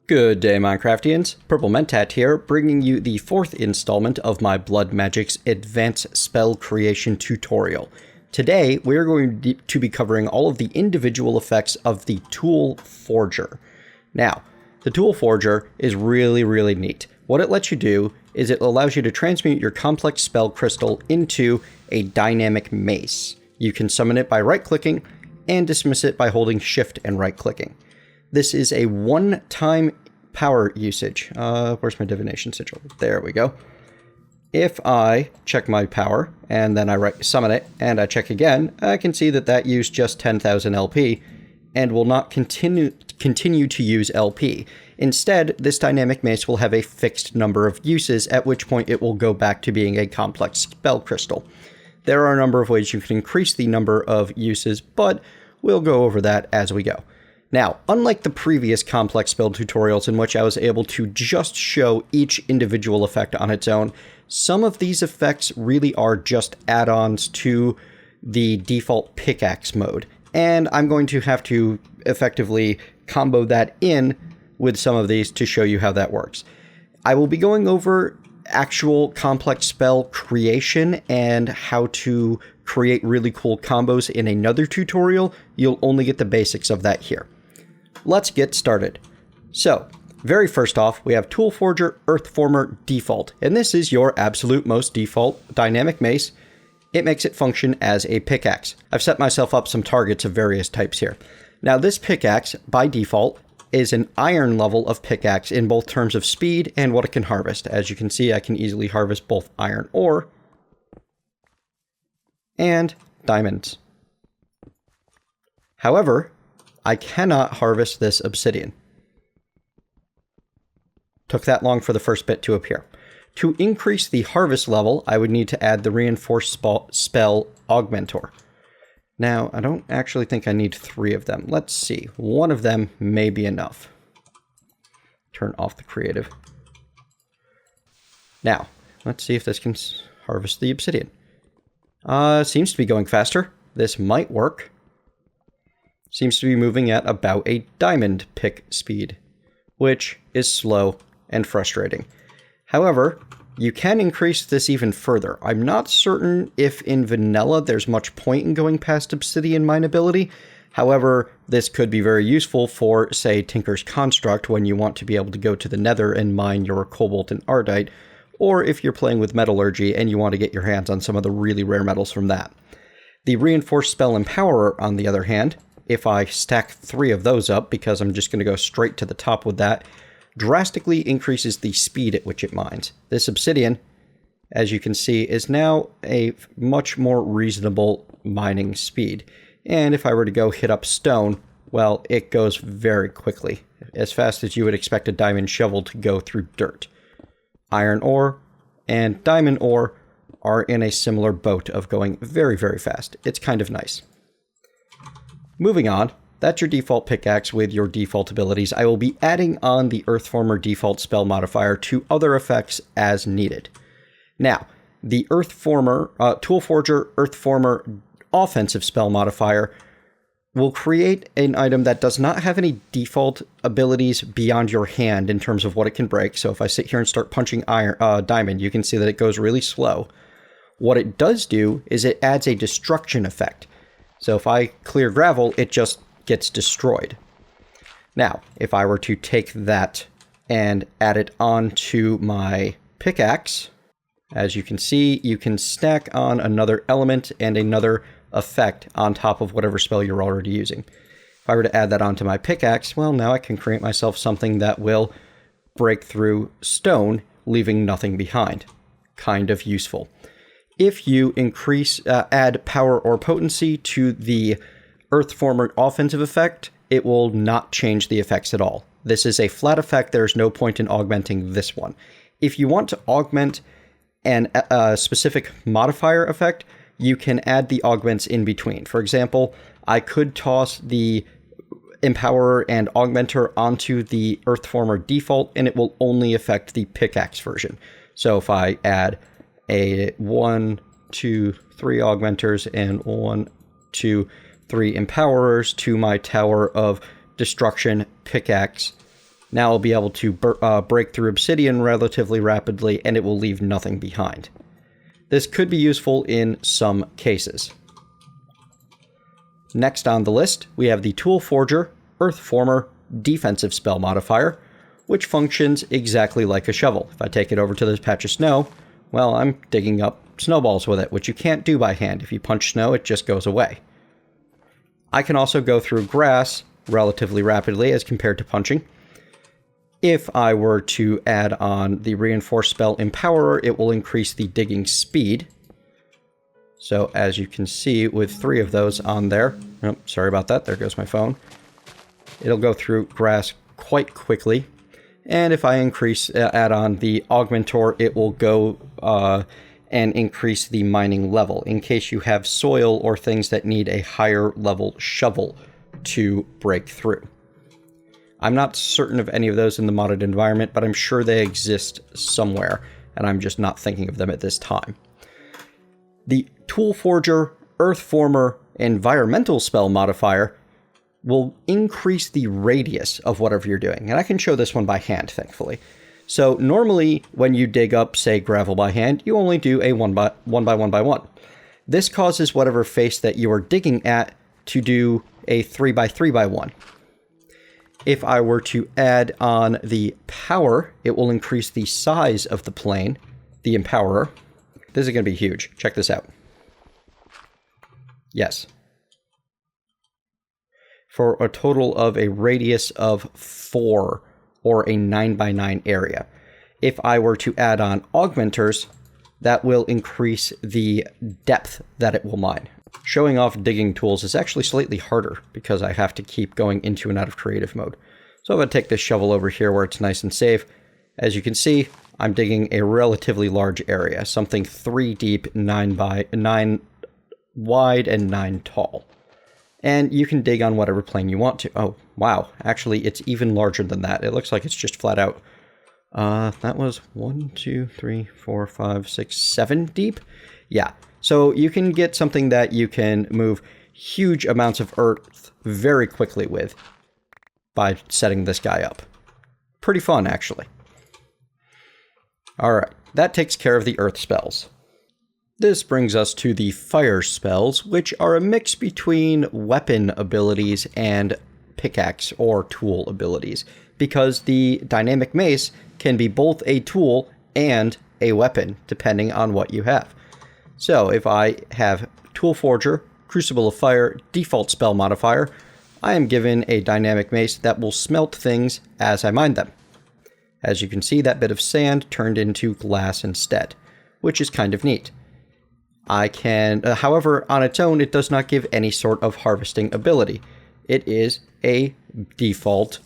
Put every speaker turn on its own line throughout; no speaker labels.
Good day, Minecraftians. Purple Mentat here, bringing you the fourth installment of my Blood Magic's Advanced Spell Creation tutorial. Today, we're going to be covering all of the individual effects of the Tool Forger. Now, the Tool Forger is really neat. What it lets you do is it allows you to transmute your complex spell crystal into a dynamic mace. You can summon it by right-clicking and dismiss it by holding Shift and right-clicking. This is a one-time power usage. Where's my divination sigil? There we go. If I check my power and then I summon it and I check again, I can see that used just 10,000 LP and will not continue to use LP. Instead, this dynamic mace will have a fixed number of uses, at which point it will go back to being a complex spell crystal. There are a number of ways you can increase the number of uses, but we'll go over that as we go. Now, unlike the previous complex spell tutorials in which I was able to just show each individual effect on its own, some of these effects really are just add-ons to the default pickaxe mode, and I'm going to have to effectively combo that in with some of these to show you how that works. I will be going over actual complex spell creation and how to create really cool combos in another tutorial. You'll only get the basics of that here. Let's get started. So, very first off, we have Tool Forger Earthformer Default, and this is your absolute most default dynamic mace. It makes it function as a pickaxe. I've set myself up some targets of various types here. Now, this pickaxe, by default, is an iron level of pickaxe in both terms of speed and what it can harvest. As you can see, I can easily harvest both iron ore and diamonds. However, I cannot harvest this obsidian. Took that long for the first bit to appear. To increase the harvest level, I would need to add the Reinforced Spell Augmentor. Now, I don't actually think I need 3 of them. Let's see. 1 of them may be enough. Turn off the creative. Now, let's see if this can harvest the obsidian. Seems to be going faster. This might work. Seems to be moving at about a diamond pick speed, which is slow and frustrating. However, you can increase this even further. I'm not certain if in vanilla there's much point in going past obsidian mineability. However, this could be very useful for, say, Tinker's Construct when you want to be able to go to the nether and mine your cobalt and ardite, or if you're playing with metallurgy and you want to get your hands on some of the really rare metals from that. The Reinforced Spell Empowerer, on the other hand, if I stack 3 of those up, because I'm just going to go straight to the top with that, drastically increases the speed at which it mines. This obsidian, as you can see, is now a much more reasonable mining speed. And if I were to go hit up stone, well, it goes very quickly, as fast as you would expect a diamond shovel to go through dirt. Iron ore and diamond ore are in a similar boat of going very fast. It's kind of nice. Moving on, that's your default pickaxe with your default abilities. I will be adding on the Earthformer default spell modifier to other effects as needed. Now, the Tool Forger Earthformer offensive spell modifier will create an item that does not have any default abilities beyond your hand in terms of what it can break. So if I sit here and start punching diamond, you can see that it goes really slow. What it does do is it adds a destruction effect. So if I clear gravel, it just gets destroyed. Now, if I were to take that and add it onto my pickaxe, as you can see, you can stack on another element and another effect on top of whatever spell you're already using. If I were to add that onto my pickaxe, well, now I can create myself something that will break through stone, leaving nothing behind. Kind of useful. If you add power or potency to the Earthformer offensive effect, it will not change the effects at all. This is a flat effect. There's no point in augmenting this one. If you want to augment a specific modifier effect, you can add the augments in between. For example, I could toss the Empowerer and Augmenter onto the Earthformer default, and it will only affect the pickaxe version. So if I add a 1, 2, 3 augmenters and 1, 2, 3 empowerers to my Tower of Destruction pickaxe, Now I'll be able to break through obsidian relatively rapidly, and it will leave nothing behind. This could be useful in some cases. Next on the list, we have the Tool Forger, Earth Former, Defensive Spell Modifier, which functions exactly like a shovel. If I take it over to this patch of snow, well, I'm digging up snowballs with it, which you can't do by hand. If you punch snow, it just goes away. I can also go through grass relatively rapidly as compared to punching. If I were to add on the reinforced spell Empowerer, it will increase the digging speed. So as you can see with 3 of those on there, oh, sorry about that, there goes my phone. It'll go through grass quite quickly. And if I add on the Augmentor, it will go and increase the mining level in case you have soil or things that need a higher level shovel to break through. I'm not certain of any of those in the modded environment, but I'm sure they exist somewhere, and I'm just not thinking of them at this time. The Tool Forger, Earth Former, Environmental Spell Modifier will increase the radius of whatever you're doing. And I can show this one by hand, thankfully. So normally when you dig up, say, gravel by hand, you only do a 1 by 1 by 1. This causes whatever face that you are digging at to do a 3 by 3 by 1. If I were to add on the power, it will increase the size of the plane, the Empowerer. This is going to be huge. Check this out. Yes. For a total of a radius of 4 or a 9 by 9 area. If I were to add on augmenters, that will increase the depth that it will mine. Showing off digging tools is actually slightly harder because I have to keep going into and out of creative mode. So I'm going to take this shovel over here where it's nice and safe. As you can see, I'm digging a relatively large area, something 3 deep, 9 wide, and 9 tall. And you can dig on whatever plane you want to. Oh, wow. Actually, it's even larger than that. It looks like it's just flat out. That was 1, 2, 3, 4, 5, 6, 7 deep? Yeah. So you can get something that you can move huge amounts of earth very quickly with by setting this guy up. Pretty fun, actually. Alright, that takes care of the earth spells. This brings us to the fire spells, which are a mix between weapon abilities and pickaxe or tool abilities, because the dynamic mace can be both a tool and a weapon, depending on what you have. So if I have Tool Forger, Crucible of Fire, Default Spell Modifier, I am given a dynamic mace that will smelt things as I mine them. As you can see, that bit of sand turned into glass instead, which is kind of neat. I can, however, on its own, it does not give any sort of harvesting ability. It is a default,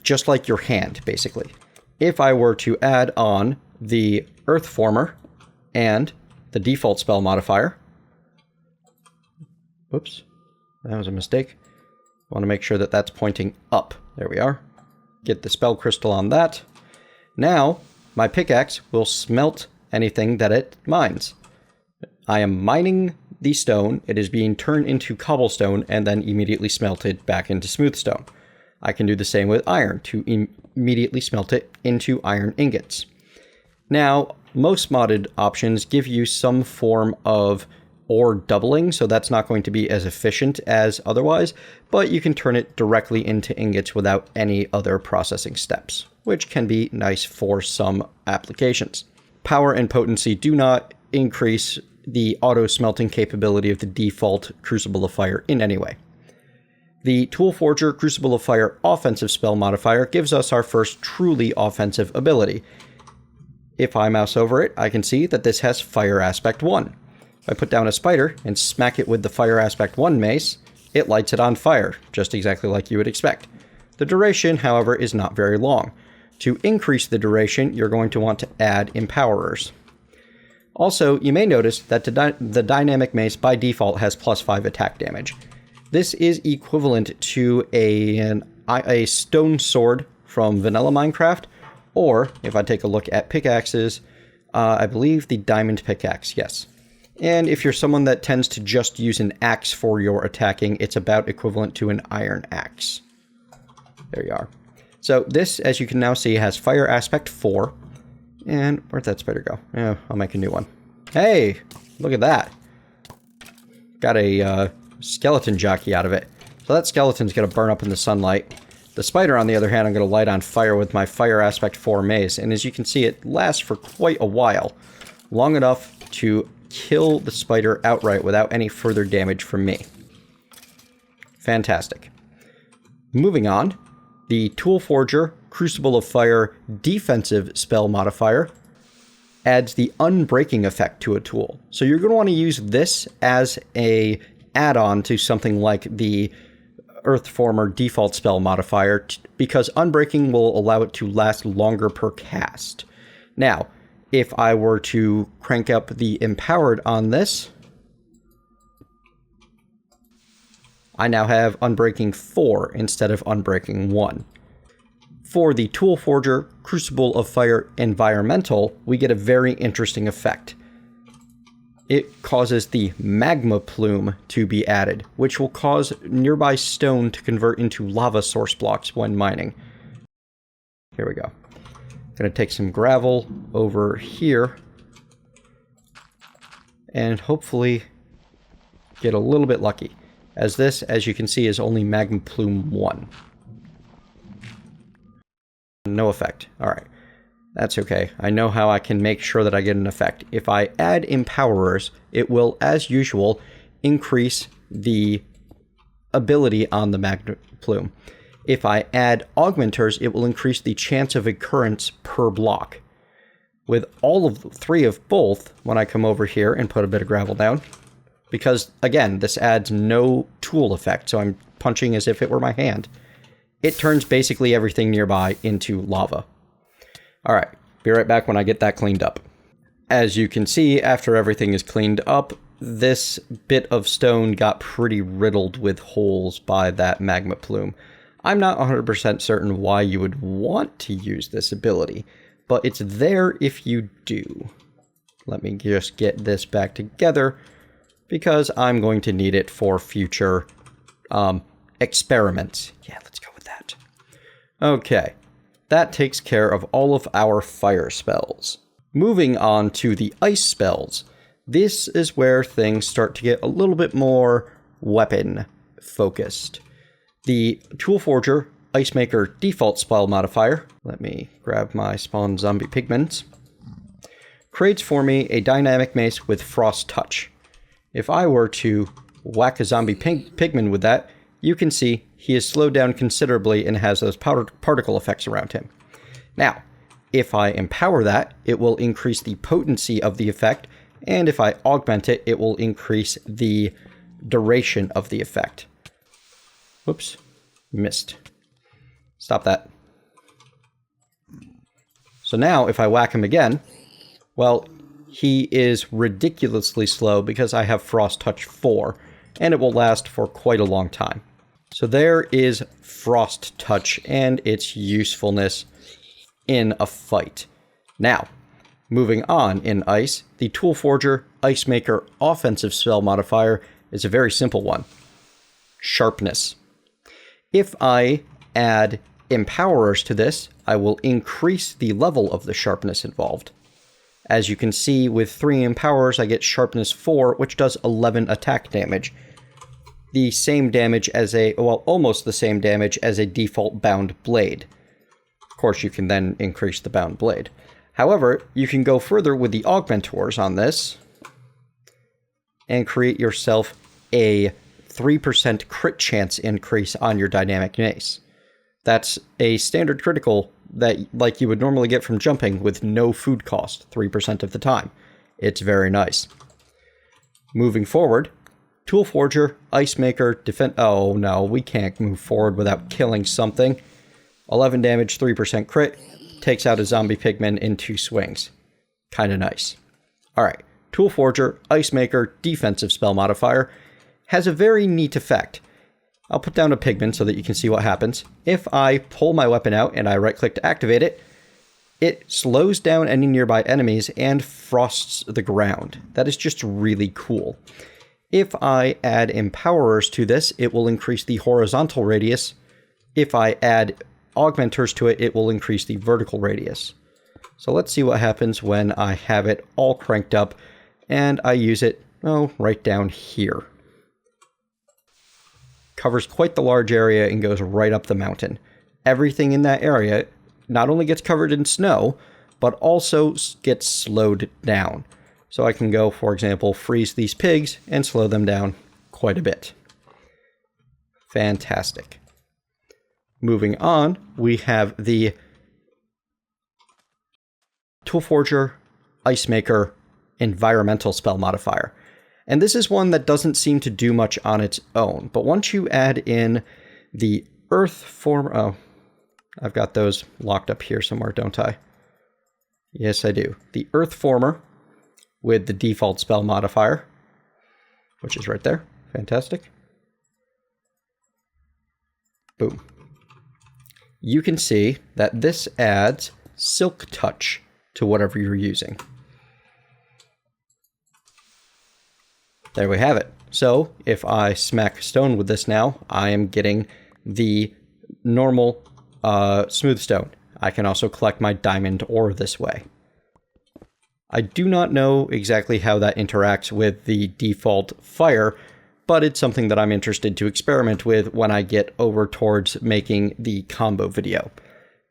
just like your hand, basically. If I were to add on the Earth Former and the default spell modifier, whoops, that was a mistake. I want to make sure that that's pointing up. There we are. Get the spell crystal on that. Now, my pickaxe will smelt anything that it mines. I am mining the stone, it is being turned into cobblestone and then immediately smelted back into smooth stone. I can do the same with iron to immediately smelt it into iron ingots. Now, most modded options give you some form of ore doubling, so that's not going to be as efficient as otherwise, but you can turn it directly into ingots without any other processing steps, which can be nice for some applications. Power and potency do not increase the auto-smelting capability of the default Crucible of Fire in any way. The Tool Forger Crucible of Fire offensive spell modifier gives us our first truly offensive ability. If I mouse over it, I can see that this has Fire Aspect 1. If I put down a spider and smack it with the Fire Aspect 1 mace, it lights it on fire, just exactly like you would expect. The duration, however, is not very long. To increase the duration, you're going to want to add Empowerers. Also, you may notice that the Dynamic Mace by default has +5 attack damage. This is equivalent to a stone sword from vanilla Minecraft, or if I take a look at pickaxes, I believe the diamond pickaxe, yes. And if you're someone that tends to just use an axe for your attacking, it's about equivalent to an iron axe. There you are. So this, as you can now see, has fire aspect 4. And where'd that spider go? Yeah, I'll make a new one. Hey, look at that. Got a skeleton jockey out of it. So that skeleton's going to burn up in the sunlight. The spider, on the other hand, I'm going to light on fire with my fire aspect 4 mace. And as you can see, it lasts for quite a while. Long enough to kill the spider outright without any further damage from me. Fantastic. Moving on, the Tool Forger Crucible of Fire defensive spell modifier adds the unbreaking effect to a tool. So you're going to want to use this as a add-on to something like the Earthformer default spell modifier, because unbreaking will allow it to last longer per cast. Now, if I were to crank up the empowered on this, I now have unbreaking 4 instead of unbreaking 1. For the Tool Forger Crucible of Fire Environmental, we get a very interesting effect. It causes the magma plume to be added, which will cause nearby stone to convert into lava source blocks when mining. Here we go. Gonna take some gravel over here and hopefully get a little bit lucky, as this, as you can see, is only magma plume 1. No effect. Alright. That's okay. I know how I can make sure that I get an effect. If I add Empowerers, it will, as usual, increase the ability on the magma plume. If I add Augmenters, it will increase the chance of occurrence per block. With all of 3 of both, when I come over here and put a bit of gravel down, because, again, this adds no tool effect, so I'm punching as if it were my hand, it turns basically everything nearby into lava. Alright, be right back when I get that cleaned up. As you can see, after everything is cleaned up, this bit of stone got pretty riddled with holes by that magma plume. I'm not 100% certain why you would want to use this ability, but it's there if you do. Let me just get this back together, because I'm going to need it for future experiments. Yeah, let's go with that. Okay. That takes care of all of our fire spells. Moving on to the ice spells. This is where things start to get a little bit more weapon focused. The Tool Forger Ice Maker default spell modifier, let me grab my spawn zombie pigments, creates for me a dynamic mace with frost touch. If I were to whack a zombie pigman with that, you can see he is slowed down considerably and has those particle effects around him. Now, if I empower that, it will increase the potency of the effect, and if I augment it, it will increase the duration of the effect. Whoops, missed. Stop that. So now, if I whack him again, well, he is ridiculously slow because I have Frost Touch 4, and it will last for quite a long time. So there is Frost Touch and its usefulness in a fight. Now, moving on in Ice, the Tool Forger Ice Maker offensive spell modifier is a very simple one. Sharpness. If I add Empowerers to this, I will increase the level of the sharpness involved. As you can see, with 3 Empowerers, I get Sharpness 4, which does 11 attack damage. The same damage as almost the same damage as a default bound blade. Of course, you can then increase the bound blade. However, you can go further with the Augmentors on this and create yourself a 3% crit chance increase on your dynamic mace. That's a standard critical that, like you would normally get from jumping with no food cost 3% of the time. It's very nice. Moving forward, Tool Forger, Ice Maker, Defend... Oh no, we can't move forward without killing something. 11 damage, 3% crit, takes out a zombie pigman in 2 swings. Kinda nice. Alright, Tool Forger, Ice Maker, defensive spell modifier, has a very neat effect. I'll put down a pigman so that you can see what happens. If I pull my weapon out and I right-click to activate it, it slows down any nearby enemies and frosts the ground. That is just really cool. If I add Empowerers to this, it will increase the horizontal radius. If I add augmenters to it, it will increase the vertical radius. So let's see what happens when I have it all cranked up and I use it, right down here. Covers quite the large area and goes right up the mountain. Everything in that area not only gets covered in snow, but also gets slowed down. So I can go, for example, freeze these pigs and slow them down quite a bit. Fantastic. Moving on, we have the Toolforger Ice Maker environmental spell modifier. And this is one that doesn't seem to do much on its own, but once you add in the earth form, I've got those locked up here somewhere, don't I? Yes, I do. The earth former with the default spell modifier, which is right there. Fantastic. Boom. You can see that this adds Silk Touch to whatever you're using. There we have it. So if I smack stone with this now, I am getting the normal smooth stone. I can also collect my diamond ore this way. I do not know exactly how that interacts with the default fire, but it's something that I'm interested to experiment with when I get over towards making the combo video.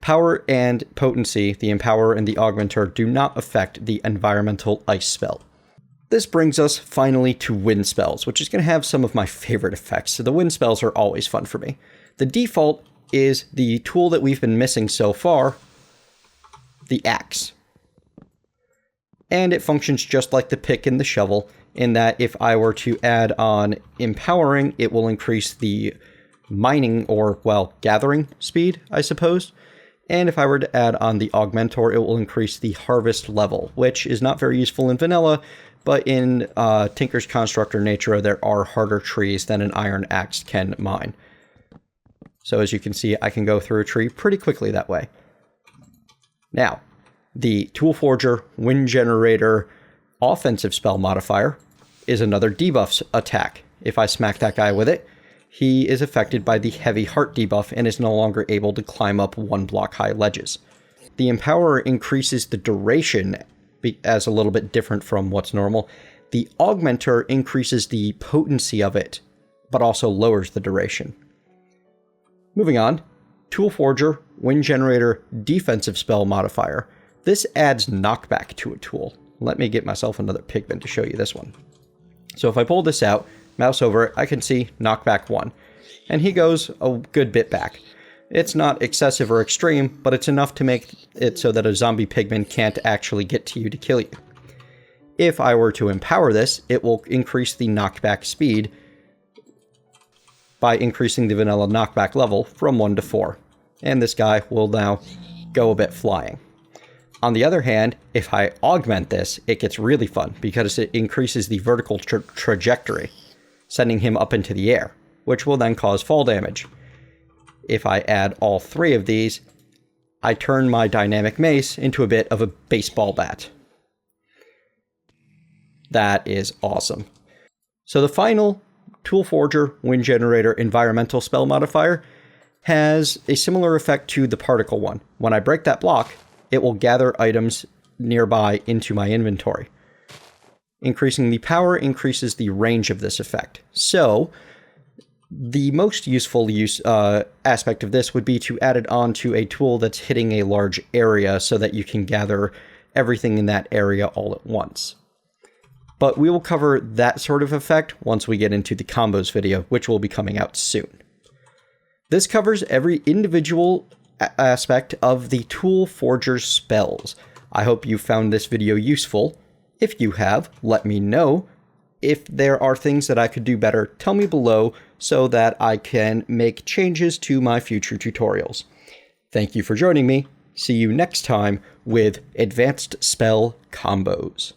Power and potency, the Empower and the Augmenter, do not affect the environmental ice spell. This brings us finally to wind spells, which is going to have some of my favorite effects. So the wind spells are always fun for me. The default is the tool that we've been missing so far, the axe. And it functions just like the pick and the shovel, in that if I were to add on Empowering, it will increase the mining or, well, gathering speed, I suppose. And if I were to add on the Augmentor, it will increase the harvest level, which is not very useful in vanilla, but in Tinker's Constructor Natura, there are harder trees than an iron axe can mine. So as you can see, I can go through a tree pretty quickly that way. Now, the Toolforger Wind Generator offensive spell modifier is another debuff attack. If I smack that guy with it, he is affected by the heavy heart debuff and is no longer able to climb up 1 block high ledges. The Empower increases the duration as a little bit different from what's normal. The Augmenter increases the potency of it, but also lowers the duration. Moving on, Toolforger Wind Generator defensive spell modifier. This adds knockback to a tool. Let me get myself another pigment to show you this one. So if I pull this out, mouse over it, I can see knockback 1. And he goes a good bit back. It's not excessive or extreme, but it's enough to make it so that a zombie pigman can't actually get to you to kill you. If I were to empower this, it will increase the knockback speed by increasing the vanilla knockback level from 1 to 4. And this guy will now go a bit flying. On the other hand, if I augment this, it gets really fun because it increases the vertical trajectory, sending him up into the air, which will then cause fall damage. If I add all 3 of these, I turn my dynamic mace into a bit of a baseball bat. That is awesome. So the final Toolforger Wind Generator environmental spell modifier has a similar effect to the particle one. When I break that block, it will gather items nearby into my inventory. Increasing the power increases the range of this effect. So the most useful aspect of this would be to add it onto a tool that's hitting a large area so that you can gather everything in that area all at once. But we will cover that sort of effect once we get into the combos video, which will be coming out soon. This covers every individual aspect of the Toolforger's spells. I hope you found this video useful. If you have, let me know. If there are things that I could do better, tell me below so that I can make changes to my future tutorials. Thank you for joining me. See you next time with Advanced Spell Combos.